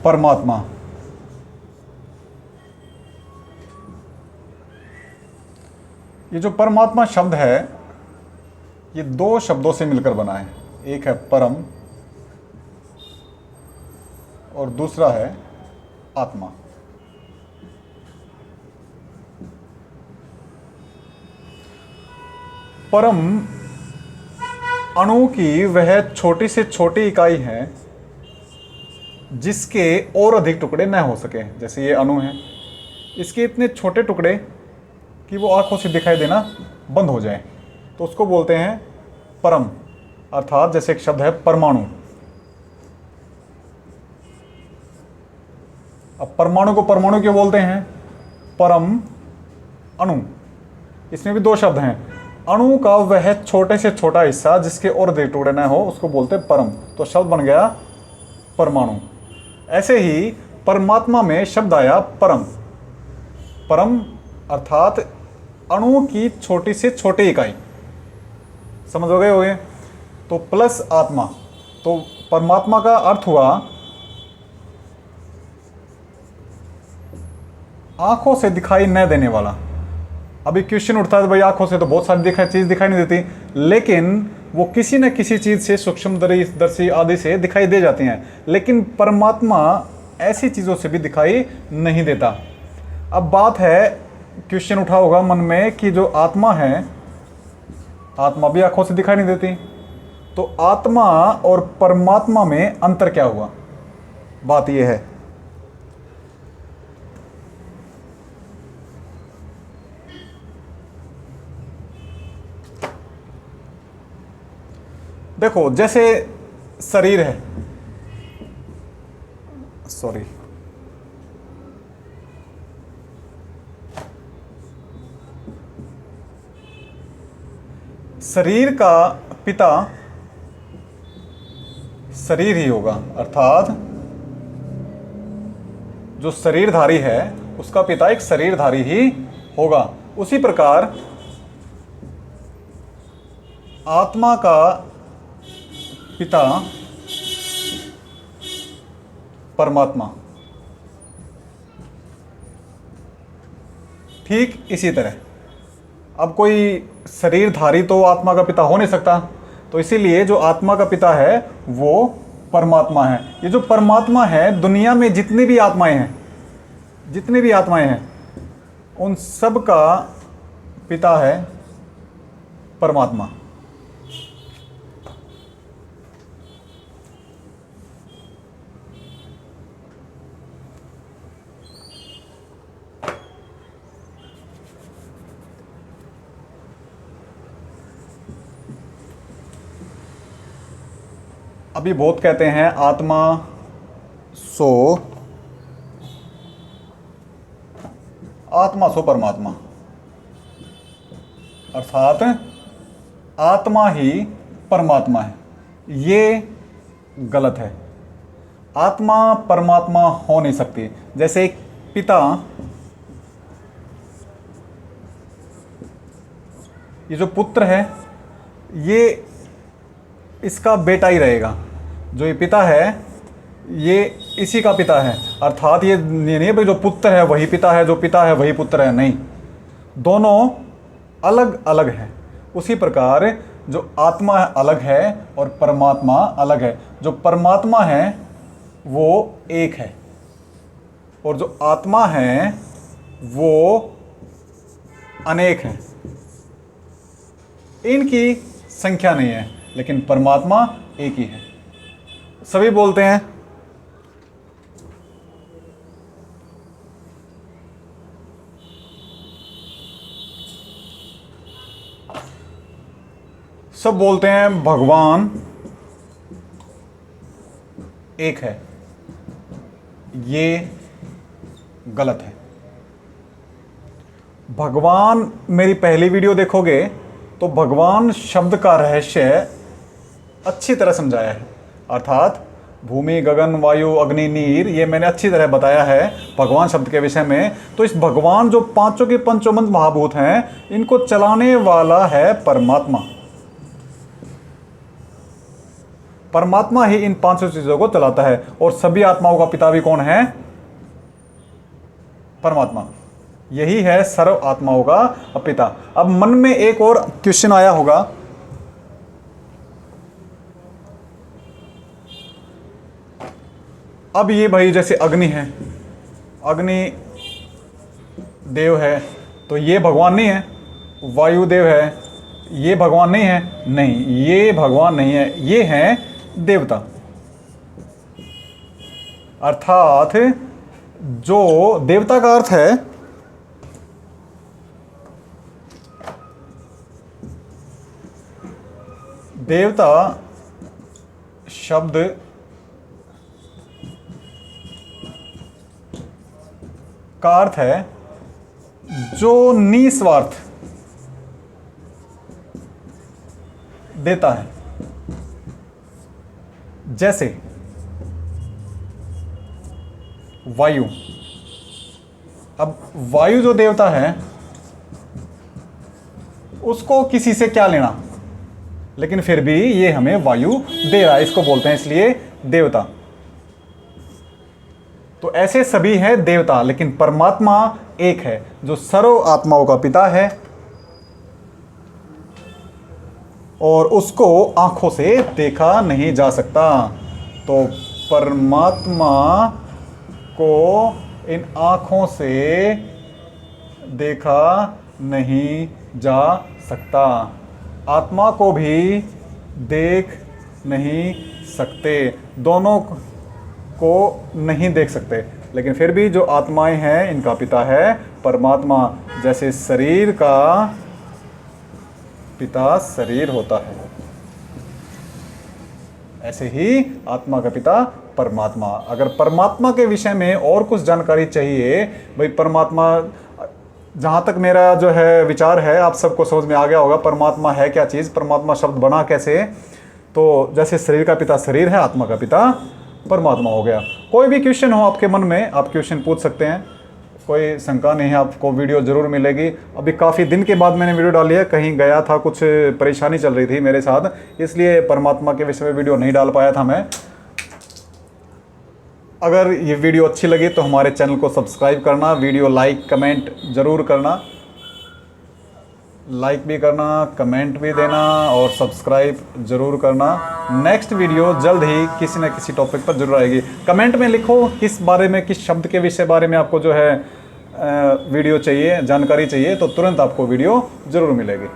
परमात्मा। ये जो परमात्मा शब्द है ये दो शब्दों से मिलकर बना है, एक है परम और दूसरा है आत्मा। परम अणु की वह छोटी से छोटी इकाई है जिसके और अधिक टुकड़े न हो सके। जैसे ये अणु है, इसके इतने छोटे टुकड़े कि वो आंखों से दिखाई देना बंद हो जाए, तो उसको बोलते हैं परम। अर्थात जैसे एक शब्द है परमाणु। अब परमाणु को परमाणु क्यों बोलते हैं? परम अणु, इसमें भी दो शब्द हैं। अणु का वह छोटे से छोटा हिस्सा जिसके और अधिक टुकड़े न हो उसको बोलते हैं परम, तो शब्द बन गया परमाणु। ऐसे ही परमात्मा में शब्द आया परम। परम अर्थात अणु की छोटी से छोटी इकाई, समझ हो गए होंगे। तो प्लस आत्मा, तो परमात्मा का अर्थ हुआ आंखों से दिखाई न देने वाला। अभी क्वेश्चन उठता है भाई आंखों से तो बहुत सारी चीज दिखाई नहीं देती, लेकिन वो किसी न किसी चीज से सूक्ष्मदर्शी आदि से दिखाई दे जाती हैं, लेकिन परमात्मा ऐसी चीजों से भी दिखाई नहीं देता। अब बात है, क्वेश्चन उठा होगा मन में कि जो आत्मा है, आत्मा भी आंखों से दिखाई नहीं देती, तो आत्मा और परमात्मा में अंतर क्या हुआ? बात यह है, देखो जैसे शरीर है, सॉरी, शरीर का पिता शरीर ही होगा, अर्थात जो शरीरधारी है उसका पिता एक शरीरधारी ही होगा। उसी प्रकार आत्मा का पिता परमात्मा, ठीक इसी तरह। अब कोई शरीरधारी तो आत्मा का पिता हो नहीं सकता, तो इसीलिए जो आत्मा का पिता है वो परमात्मा है। ये जो परमात्मा है, दुनिया में जितनी भी आत्माएं हैं उन सब का पिता है परमात्मा। अभी बहुत कहते हैं आत्मा सो परमात्मा, अर्थात आत्मा ही परमात्मा है। ये गलत है, आत्मा परमात्मा हो नहीं सकती। जैसे एक पिता, ये जो पुत्र है ये इसका बेटा ही रहेगा, जो ये पिता है ये इसी का पिता है। अर्थात ये नहीं भाई जो पुत्र है वही पिता है, जो पिता है वही पुत्र है, नहीं, दोनों अलग अलग है। उसी प्रकार जो आत्मा अलग है और परमात्मा अलग है। जो परमात्मा है वो एक है और जो आत्मा है वो अनेक है। इनकी संख्या नहीं है, लेकिन परमात्मा एक ही है। सभी बोलते हैं सब बोलते हैं भगवान एक है। ये गलत है। भगवान, मेरी पहली वीडियो देखोगे तो भगवान शब्द का रहस्य अच्छी तरह समझाया है। अर्थात भूमि, गगन, वायु, अग्नि, नीर, ये मैंने अच्छी तरह बताया है भगवान शब्द के विषय में। तो इस भगवान जो पांचों के पंचोमंत महाभूत हैं, इनको चलाने वाला है परमात्मा। परमात्मा ही इन पांचों चीजों को चलाता है, और सभी आत्माओं का पिता भी कौन है? परमात्मा। यही है सर्व आत्माओं का पिता। अब मन में एक और क्वेश्चन आया होगा, अब ये भाई जैसे अग्नि है, अग्नि देव है, तो ये भगवान नहीं है। वायुदेव है, ये भगवान नहीं है। नहीं, ये भगवान नहीं है, ये हैं देवता। अर्थात जो देवता का अर्थ है देवता शब्द का अर्थ है जो निस्वार्थ देता है। जैसे वायु, अब वायु जो देवता है उसको किसी से क्या लेना, लेकिन फिर भी ये हमें वायु दे रहा है, इसको बोलते हैं इसलिए देवता। तो ऐसे सभी हैं देवता, लेकिन परमात्मा एक है जो सर्व आत्माओं का पिता है और उसको आंखों से देखा नहीं जा सकता। तो परमात्मा को इन आंखों से देखा नहीं जा सकता, आत्मा को भी देख नहीं सकते, दोनों को नहीं देख सकते, लेकिन फिर भी जो आत्माएं हैं इनका पिता है परमात्मा। जैसे शरीर का पिता शरीर होता है, ऐसे ही आत्मा का पिता परमात्मा। अगर परमात्मा के विषय में और कुछ जानकारी चाहिए, भाई परमात्मा, जहाँ तक मेरा जो है विचार है आप सबको समझ में आ गया होगा परमात्मा है क्या चीज़, परमात्मा शब्द बना कैसे। तो जैसे शरीर का पिता शरीर है, आत्मा का पिता परमात्मा हो गया। कोई भी क्वेश्चन हो आपके मन में, आप क्वेश्चन पूछ सकते हैं, कोई शंका नहीं है, आपको वीडियो ज़रूर मिलेगी। अभी काफ़ी दिन के बाद मैंने वीडियो डाली है, कहीं गया था, कुछ परेशानी चल रही थी मेरे साथ, इसलिए परमात्मा के विषय में वीडियो नहीं डाल पाया था मैं। अगर ये वीडियो अच्छी लगी तो हमारे चैनल को सब्सक्राइब करना, वीडियो लाइक कमेंट ज़रूर करना, लाइक भी करना, कमेंट भी देना और सब्सक्राइब ज़रूर करना। नेक्स्ट वीडियो जल्द ही किसी न किसी टॉपिक पर जरूर आएगी। कमेंट में लिखो किस बारे में, किस शब्द के विषय बारे में आपको जो है वीडियो चाहिए, जानकारी चाहिए, तो तुरंत आपको वीडियो ज़रूर मिलेगी।